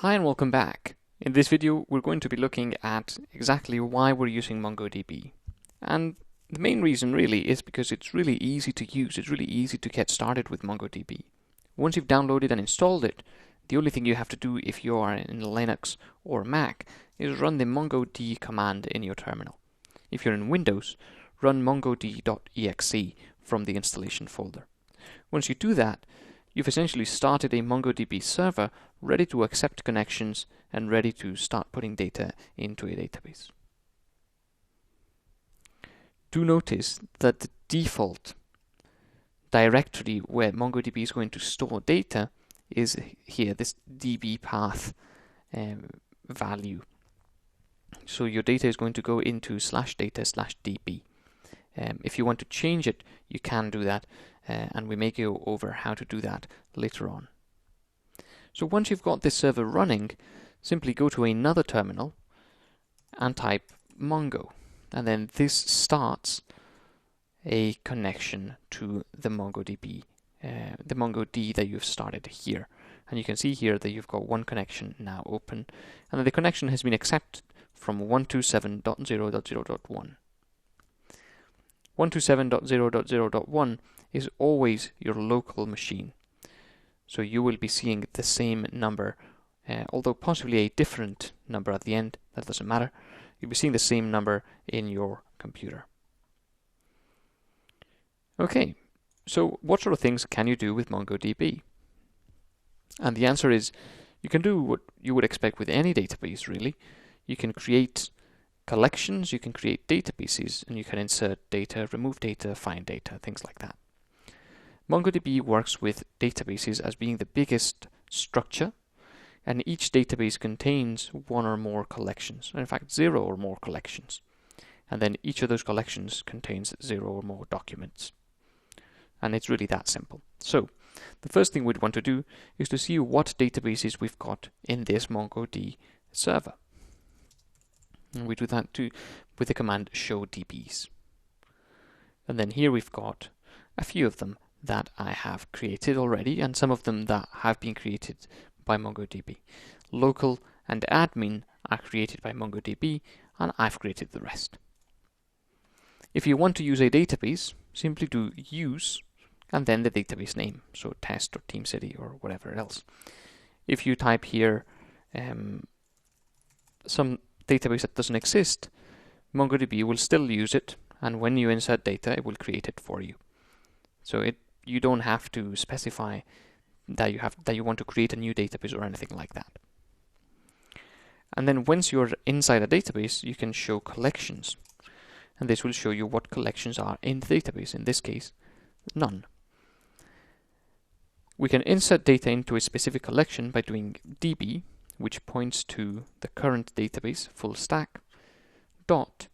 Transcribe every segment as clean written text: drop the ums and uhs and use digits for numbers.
Hi and welcome back. In this video we're going to be looking at exactly why we're using MongoDB. And the main reason really is because it's really easy to use, it's really easy to get started with MongoDB. Once you've downloaded and installed it, the only thing you have to do if you are in Linux or Mac is run the MongoD command in your terminal. If you're in Windows, run mongod.exe from the installation folder. Once you do that, you've essentially started a MongoDB server ready to accept connections and ready to start putting data into a database. Do notice that the default directory where MongoDB is going to store data is here, this db path value. So your data is going to go into /data/db. If you want to change it, you can do that, and we may go over how to do that later on. So once you've got this server running, simply go to another terminal and type Mongo, and then this starts a connection to the MongoDB, the MongoD that you've started here. And you can see here that you've got one connection now open, and that the connection has been accepted from 127.0.0.1. 127.0.0.1 is always your local machine. So you will be seeing the same number, although possibly a different number at the end, that doesn't matter. You'll be seeing the same number in your computer. Okay, so what sort of things can you do with MongoDB? And the answer is, you can do what you would expect with any database, really. You can create collections, you can create databases, and you can insert data, remove data, find data, things like that. MongoDB works with databases as being the biggest structure, and each database contains one or more collections, in fact 0 or more collections. And then each of those collections contains 0 or more documents. And it's really that simple. So the first thing we'd want to do is to see what databases we've got in this MongoD server. And we do that with the command show DBs. And then here we've got a few of them that I have created already, and some of them that have been created by MongoDB. Local and admin are created by MongoDB, and I've created the rest. If you want to use a database, simply do use and then the database name, so test or TeamCity or whatever else. If you type here some database that doesn't exist, MongoDB will still use it, and when you insert data, it will create it for you. So you don't have to specify that you want to create a new database or anything like that. And then once you're inside a database, you can show collections, and this will show you what collections are in the database. In this case, none. We can insert data into a specific collection by doing db, which points to the current database, full stack, dot,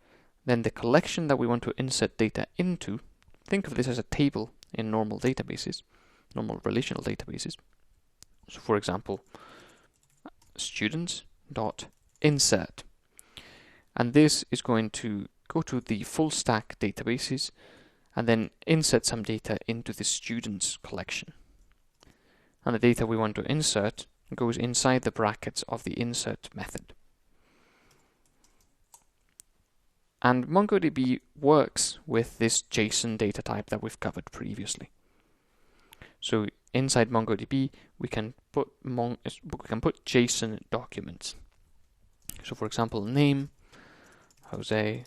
then the collection that we want to insert data into. Think of this as a table in normal databases, normal relational databases. So for example, students.insert. And this is going to go to the full stack databases and then insert some data into the students collection. And the data we want to insert goes inside the brackets of the insert method. And MongoDB works with this JSON data type that we've covered previously. So inside MongoDB, we can put JSON documents. So for example, name, Jose,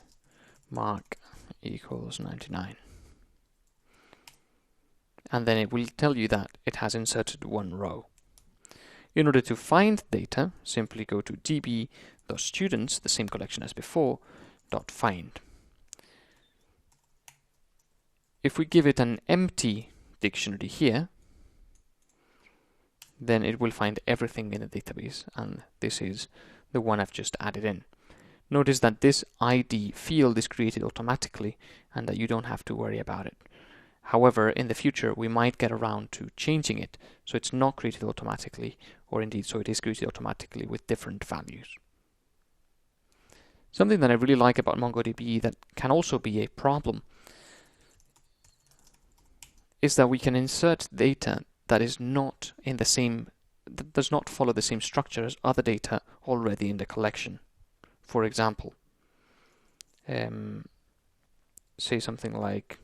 Mark equals 99. And then it will tell you that it has inserted one row. In order to find data, simply go to db.students, the same collection as before, .find. If we give it an empty dictionary here, then it will find everything in the database, and this is the one I've just added in. Notice that this ID field is created automatically and that you don't have to worry about it. However, in the future, we might get around to changing it, so it's not created automatically, or indeed, so it is created automatically with different values. Something that I really like about MongoDB that can also be a problem is that we can insert data that is not in the same does not follow the same structure as other data already in the collection. For example, say something like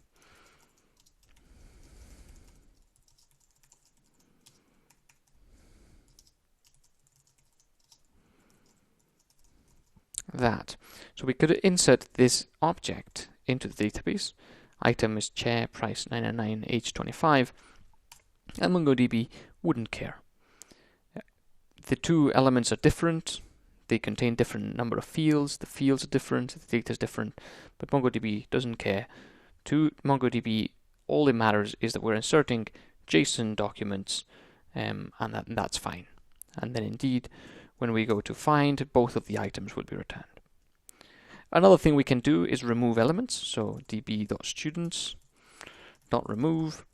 that. So we could insert this object into the database. Item is chair, price 999, age 25, and MongoDB wouldn't care. The two elements are different. They contain different number of fields. The fields are different. The data is different. But MongoDB doesn't care. To MongoDB, all that matters is that we're inserting JSON documents, and that's fine. And then indeed, when we go to find, both of the items will be returned. Another thing we can do is remove elements. So db.students.remove,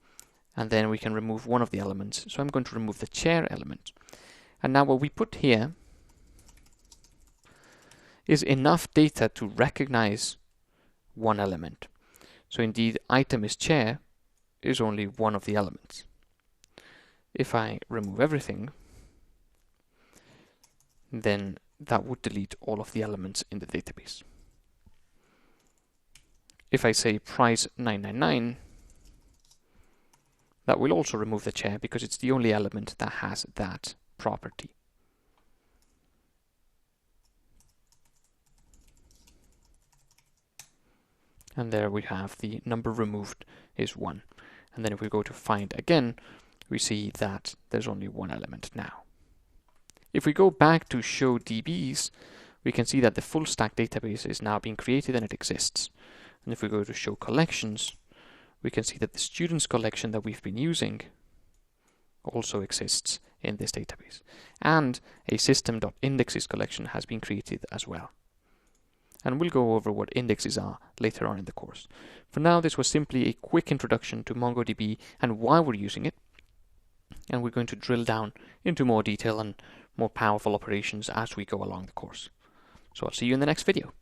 and then we can remove one of the elements. So I'm going to remove the chair element. And now what we put here is enough data to recognize one element. So indeed, item is chair is only one of the elements. If I remove everything, then that would delete all of the elements in the database. If I say price 999, that will also remove the chair because it's the only element that has that property. And there we have the number removed is 1. And then if we go to find again, we see that there's only one element now. If we go back to show DBs, we can see that the full stack database is now being created and it exists. And if we go to show collections, we can see that the students collection that we've been using also exists in this database. And a system.indexes collection has been created as well. And we'll go over what indexes are later on in the course. For now, this was simply a quick introduction to MongoDB and why we're using it. And we're going to drill down into more detail and more powerful operations as we go along the course. So I'll see you in the next video.